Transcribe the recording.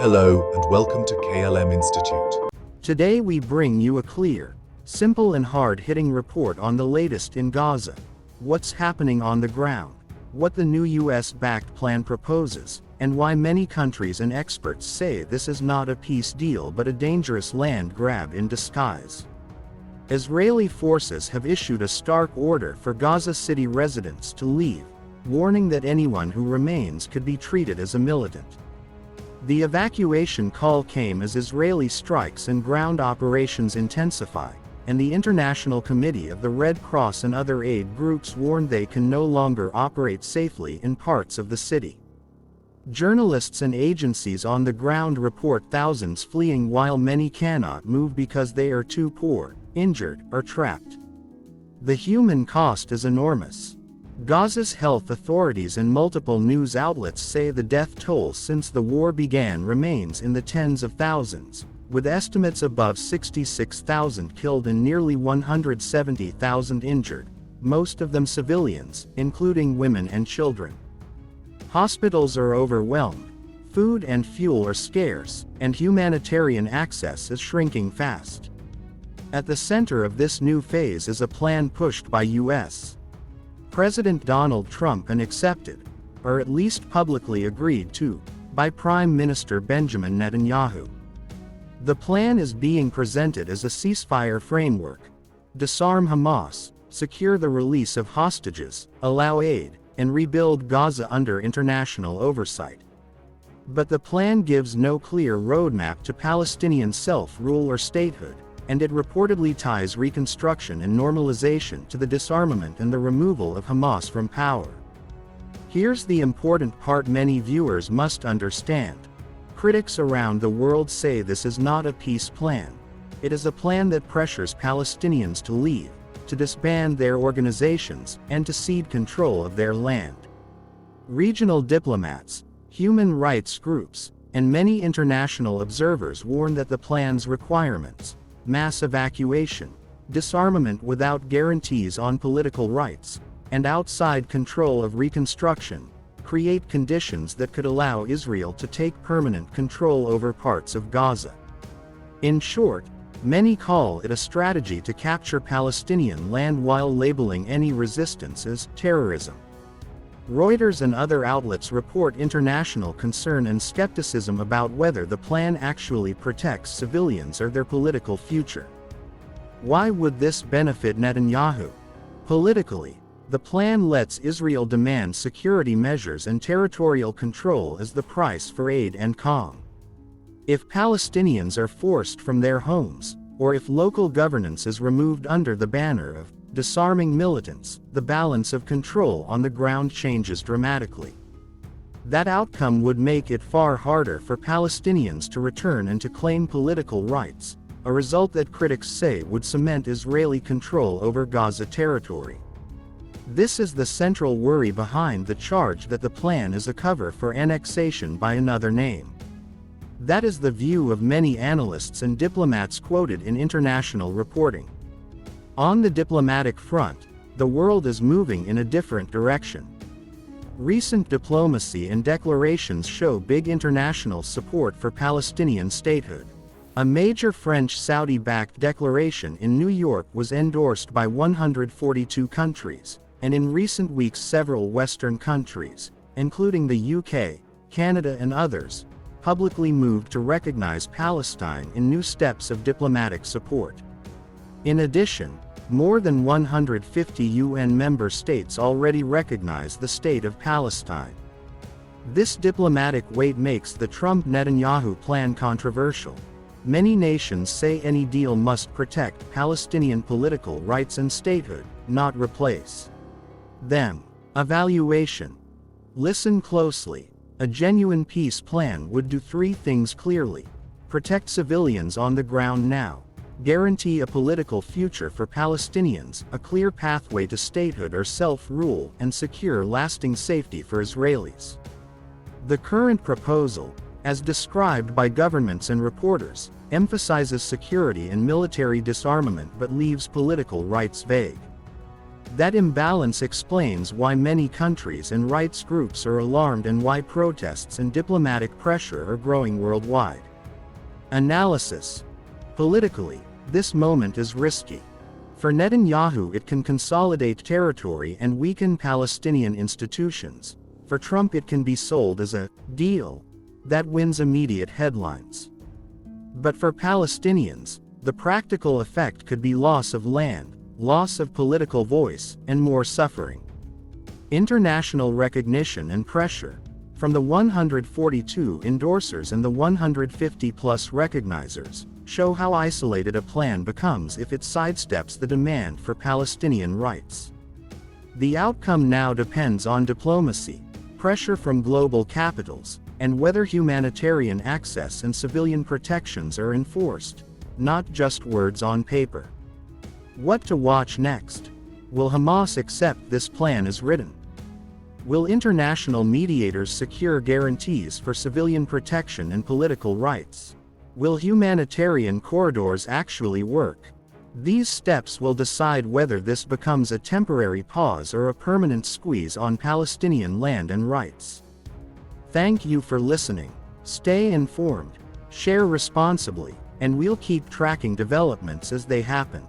Hello and welcome to KLM Institute. Today we bring you a clear, simple and hard-hitting report on the latest in Gaza. What's happening on the ground, what the new US-backed plan proposes, and why many countries and experts say this is not a peace deal but a dangerous land grab in disguise. Israeli forces have issued a stark order for Gaza City residents to leave, warning that anyone who remains could be treated as a militant. The evacuation call came as Israeli strikes and ground operations intensify, and the International Committee of the Red Cross and other aid groups warned they can no longer operate safely in parts of the city. Journalists and agencies on the ground report thousands fleeing while many cannot move because they are too poor, injured, or trapped. The human cost is enormous. Gaza's health authorities and multiple news outlets say the death toll since the war began remains in the tens of thousands, with estimates above 66,000 killed and nearly 170,000 injured, most of them civilians, including women and children. Hospitals are overwhelmed, food and fuel are scarce, and humanitarian access is shrinking fast. At the center of this new phase is a plan pushed by U.S. President Donald Trump and accepted, or at least publicly agreed to, by Prime Minister Benjamin Netanyahu. The plan is being presented as a ceasefire framework: disarm Hamas, secure the release of hostages, allow aid, and rebuild Gaza under international oversight. But the plan gives no clear roadmap to Palestinian self-rule or statehood, and it reportedly ties reconstruction and normalization to the disarmament and the removal of Hamas from power. Here's the important part many viewers must understand. Critics around the world say this is not a peace plan. It is a plan that pressures Palestinians to leave, to disband their organizations, and to cede control of their land. Regional diplomats, human rights groups, and many international observers warn that the plan's requirements, mass evacuation, disarmament without guarantees on political rights, and outside control of reconstruction, create conditions that could allow Israel to take permanent control over parts of Gaza. In short, many call it a strategy to capture Palestinian land while labeling any resistance as terrorism. Reuters and other outlets report international concern and skepticism about whether the plan actually protects civilians or their political future. Why would this benefit Netanyahu? Politically, the plan lets Israel demand security measures and territorial control as the price for aid and calm. If Palestinians are forced from their homes, or if local governance is removed under the banner of disarming militants, the balance of control on the ground changes dramatically. That outcome would make it far harder for Palestinians to return and to claim political rights, a result that critics say would cement Israeli control over Gaza territory. This is the central worry behind the charge that the plan is a cover for annexation by another name. That is the view of many analysts and diplomats quoted in international reporting. On the diplomatic front, the world is moving in a different direction. Recent diplomacy and declarations show big international support for Palestinian statehood. A major French Saudi-backed declaration in New York was endorsed by 142 countries, and in recent weeks several Western countries, including the UK, Canada and others, publicly moved to recognize Palestine in new steps of diplomatic support. In addition, more than 150 UN member states already recognize the state of Palestine. This diplomatic weight makes the Trump-Netanyahu plan controversial. Many nations say any deal must protect Palestinian political rights and statehood, not replace them. Evaluation. Listen closely. A genuine peace plan would do three things clearly: protect civilians on the ground now, guarantee a political future for Palestinians, a clear pathway to statehood or self-rule, and secure lasting safety for Israelis. The current proposal, as described by governments and reporters, emphasizes security and military disarmament but leaves political rights vague. That imbalance explains why many countries and rights groups are alarmed and why protests and diplomatic pressure are growing worldwide. Analysis. Politically, this moment is risky. For Netanyahu, it can consolidate territory and weaken Palestinian institutions. For Trump, it can be sold as a deal that wins immediate headlines. But for Palestinians, the practical effect could be loss of land, loss of political voice, and more suffering. International recognition and pressure. From the 142 endorsers and the 150-plus recognizers, show how isolated a plan becomes if it sidesteps the demand for Palestinian rights. The outcome now depends on diplomacy, pressure from global capitals, and whether humanitarian access and civilian protections are enforced, not just words on paper. What to watch next? Will Hamas accept this plan as written? Will international mediators secure guarantees for civilian protection and political rights? Will humanitarian corridors actually work? These steps will decide whether this becomes a temporary pause or a permanent squeeze on Palestinian land and rights. Thank you for listening. Stay informed, share responsibly, and we'll keep tracking developments as they happen.